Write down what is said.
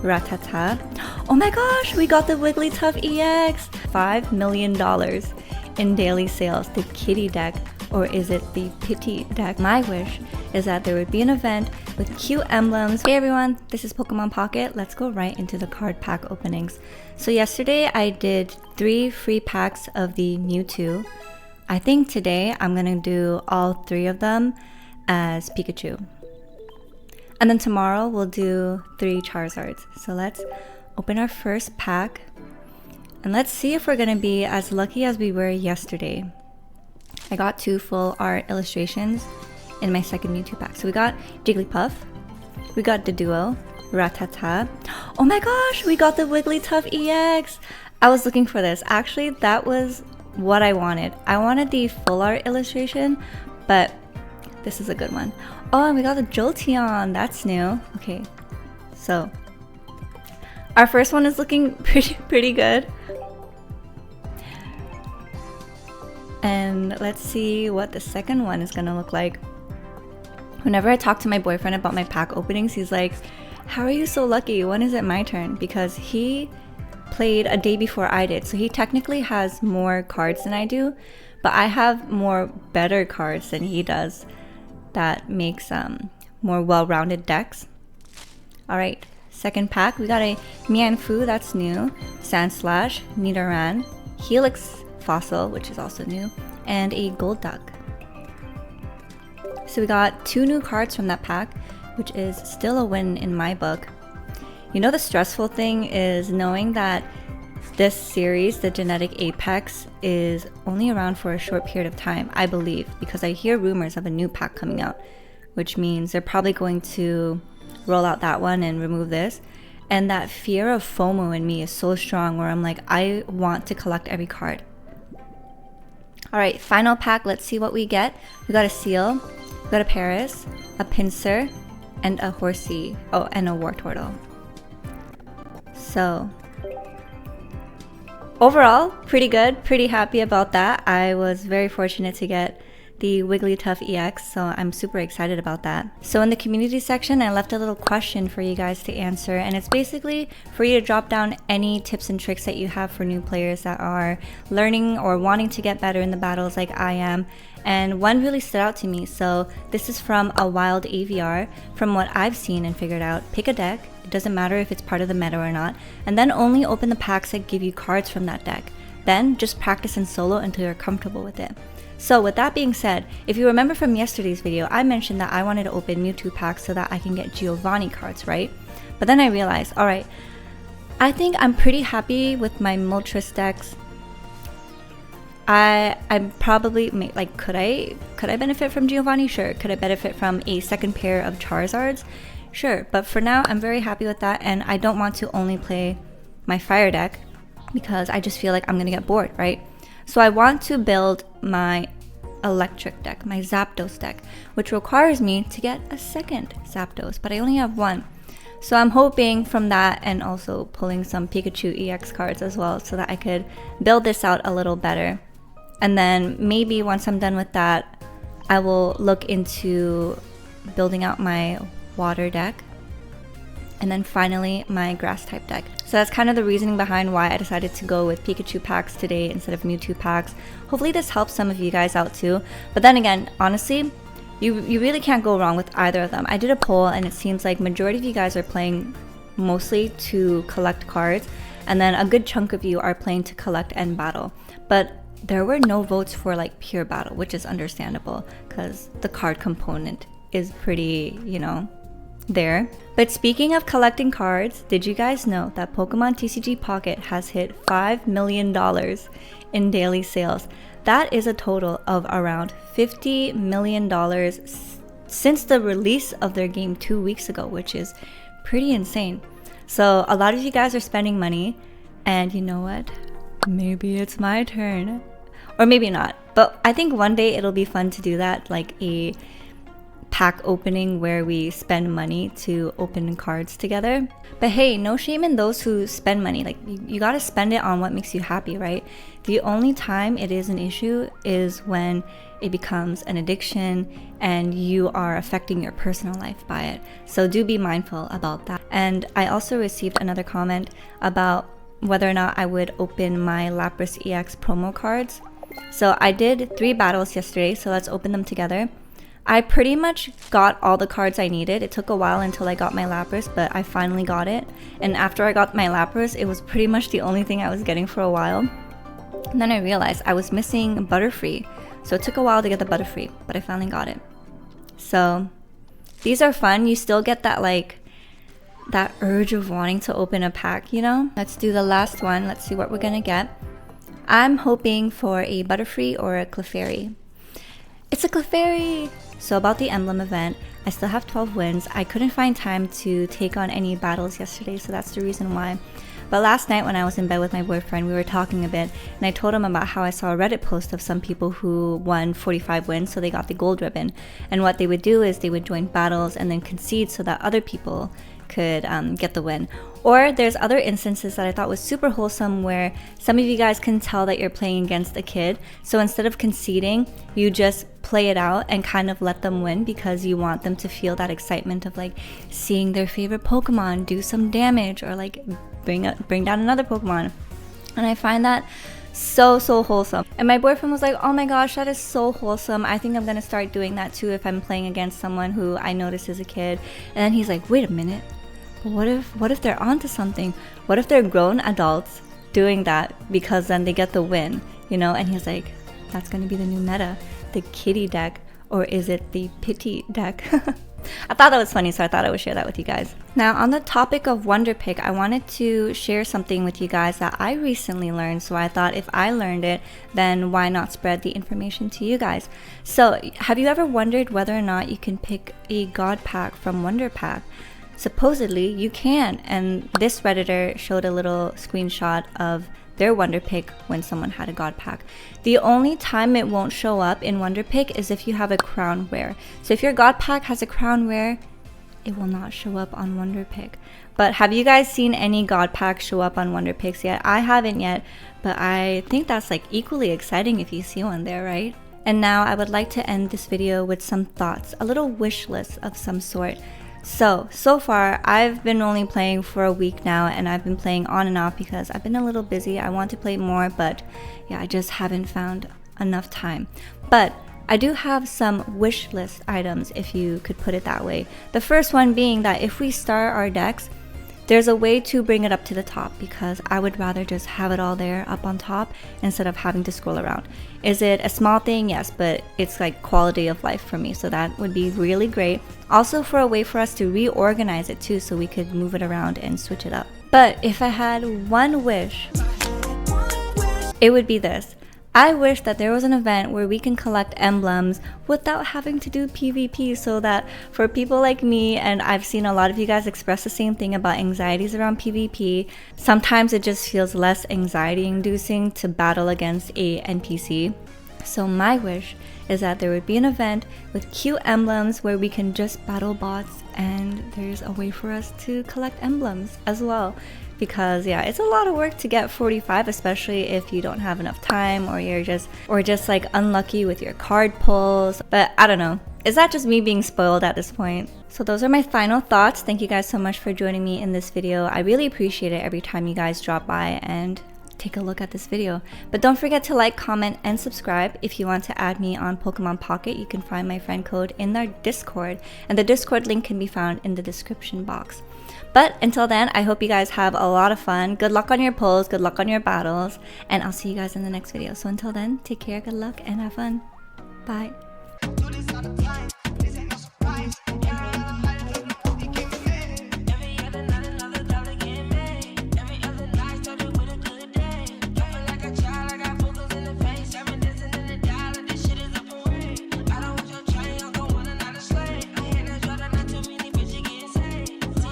Ratata. Oh my gosh, we got the Wigglytuff EX! $5 million in daily sales. The kitty deck, or is it the pity deck? My wish is that there would be an event with cute emblems. Hey everyone, this is Pokemon Pocket. Let's go right into the card pack openings. So yesterday I did 3 free packs of the Mewtwo. I think today I'm gonna do all 3 of them as Pikachu. And then tomorrow we'll do 3 Charizards. So let's open our first pack. And let's see if we're gonna be as lucky as we were yesterday. I got 2 full art illustrations in my second Mewtwo pack. So we got Jigglypuff, we got the duo, Ratata. Oh my gosh, we got the Wigglytuff EX! I was looking for this. Actually, that was what I wanted. I wanted the full art illustration, but this is a good one. Oh, and we got the Jolteon. That's new. Okay, so our first one is looking pretty good. And let's see what the second one is gonna look like. Whenever I talk to my boyfriend about my pack openings, he's like, how are you so lucky? When is it my turn? Because he played a day before I did, so he technically has more cards than I do, but I have more better cards than he does. That makes more well-rounded decks. Alright, second pack, we got a Mienfoo, that's new, Sandslash, Nidoran, Helix Fossil, which is also new, and a Golduck. So we got 2 new cards from that pack, which is still a win in my book. You know, the stressful thing is knowing that this series, the Genetic Apex, is only around for a short period of time, I believe, because I hear rumors of a new pack coming out, which means they're probably going to roll out that one and remove this. And that fear of FOMO in me is so strong where I'm like, I want to collect every card. Alright, final pack, let's see what we get. We got a Seal, we got a Paris, a Pinsir, and a Horsey, oh, and a Wartortle. So overall, pretty good, pretty happy about that. I was very fortunate to get the Wigglytuff EX, so I'm super excited about that. So in the community section, I left a little question for you guys to answer, and it's basically for you to drop down any tips and tricks that you have for new players that are learning or wanting to get better in the battles like I am. And one really stood out to me, so this is from a wild AVR. From what I've seen and figured out, pick a deck, it doesn't matter if it's part of the meta or not, and then only open the packs that give you cards from that deck. Then just practice in solo until you're comfortable with it. So with that being said, if you remember from yesterday's video, I mentioned that I wanted to open Mewtwo packs so that I can get Giovanni cards, right? But then I realized, alright, I think I'm pretty happy with my Moltres decks. I'm probably, like, could I benefit from Giovanni? Sure. Could I benefit from a second pair of Charizards? Sure. But for now, I'm very happy with that, and I don't want to only play my fire deck because I just feel like I'm gonna get bored, right? So I want to build my electric deck, my Zapdos deck, which requires me to get a second Zapdos, but I only have 1. So I'm hoping from that, and also pulling some Pikachu EX cards as well, so that I could build this out a little better. And then maybe once I'm done with that, I will look into building out my water deck, and then finally my grass type deck. So that's kind of the reasoning behind why I decided to go with Pikachu packs today instead of Mewtwo packs. Hopefully this helps some of you guys out too. But then again, honestly, you really can't go wrong with either of them. I did a poll and it seems like majority of you guys are playing mostly to collect cards, and then a good chunk of you are playing to collect and battle. But there were no votes for like pure battle, which is understandable because the card component is pretty, you know, there. But speaking of collecting cards, did you guys know that Pokemon TCG Pocket has hit $5 million in daily sales? That is a total of around $50 million since the release of their game 2 weeks ago, which is pretty insane. So a lot of you guys are spending money, and you know what? Maybe it's my turn. Or maybe not. But I think one day it'll be fun to do that, like a pack opening where we spend money to open cards together. But hey, no shame in those who spend money. Like, you gotta spend it on what makes you happy, right? The only time it is an issue is when it becomes an addiction and you are affecting your personal life by it. So do be mindful about that. And I also received another comment about whether or not I would open my Lapras EX promo cards. So I did 3 battles yesterday, so let's open them together. I pretty much got all the cards I needed. It took a while until I got my Lapras, but I finally got it. And after I got my Lapras, it was pretty much the only thing I was getting for a while. And then I realized I was missing Butterfree. So it took a while to get the Butterfree, but I finally got it. So these are fun. You still get that that urge of wanting to open a pack, you know? Let's do the last one. Let's see what we're gonna get. I'm hoping for a Butterfree or a Clefairy. It's a Clefairy! So about the emblem event, I still have 12 wins. I couldn't find time to take on any battles yesterday, so that's the reason why. But last night when I was in bed with my boyfriend, we were talking a bit, and I told him about how I saw a Reddit post of some people who won 45 wins, so they got the gold ribbon. And what they would do is they would join battles and then concede so that other people could get the win. Or there's other instances that I thought was super wholesome where some of you guys can tell that you're playing against a kid. So instead of conceding, you just play it out and kind of let them win because you want them to feel that excitement of like seeing their favorite Pokemon do some damage or like bring down another Pokemon. And I find that so wholesome. And my boyfriend was like, oh my gosh, that is so wholesome. I think I'm gonna start doing that too if I'm playing against someone who I notice is a kid. And then he's like, wait a minute. But what if they're onto something? What if they're grown adults doing that because then they get the win, you know? And he's like, that's gonna be the new meta, the kitty deck, or is it the pity deck? I thought that was funny, so I thought I would share that with you guys. Now, on the topic of Wonder Pick, I wanted to share something with you guys that I recently learned. So I thought if I learned it, then why not spread the information to you guys? So have you ever wondered whether or not you can pick a God pack from Wonder Pack? Supposedly you can, and this Redditor showed a little screenshot of their Wonder Pick when someone had a God pack. The only time it won't show up in Wonder Pick is if you have a crown rare. So if your God pack has a crown rare, it will not show up on Wonder Pick. But have you guys seen any God packs show up on Wonder Picks yet? I haven't yet, but I think that's like equally exciting if you see one there, right? And now I would like to end this video with some thoughts, a little wish list of some sort. So far I've been only playing for a week now, and I've been playing on and off because I've been a little busy. I want to play more, but yeah, I just haven't found enough time. But I do have some wish list items, if you could put it that way. The first one being that if we star our decks, there's a way to bring it up to the top, because I would rather just have it all there up on top instead of having to scroll around. Is it a small thing? Yes, but it's like quality of life for me, so that would be really great. Also for a way for us to reorganize it too, so we could move it around and switch it up. But if I had one wish, it would be this. I wish that there was an event where we can collect emblems without having to do PvP, so that for people like me, and I've seen a lot of you guys express the same thing about anxieties around PvP, sometimes it just feels less anxiety inducing to battle against a NPC. So my wish is that there would be an event with cute emblems where we can just battle bots, and there's a way for us to collect emblems as well. Because yeah, it's a lot of work to get 45, especially if you don't have enough time, or you're just like unlucky with your card pulls. But I don't know, is that just me being spoiled at this point? So those are my final thoughts. Thank you guys so much for joining me in this video. I really appreciate it every time you guys drop by and take a look at this video. But don't forget to like, comment, and subscribe. If you want to add me on Pokemon Pocket, you can find my friend code in our Discord, and the Discord link can be found in the description box. But until then, I hope you guys have a lot of fun. Good luck on your pulls, good luck on your battles, and I'll see you guys in the next video. So until then, take care, good luck, and have fun. Bye.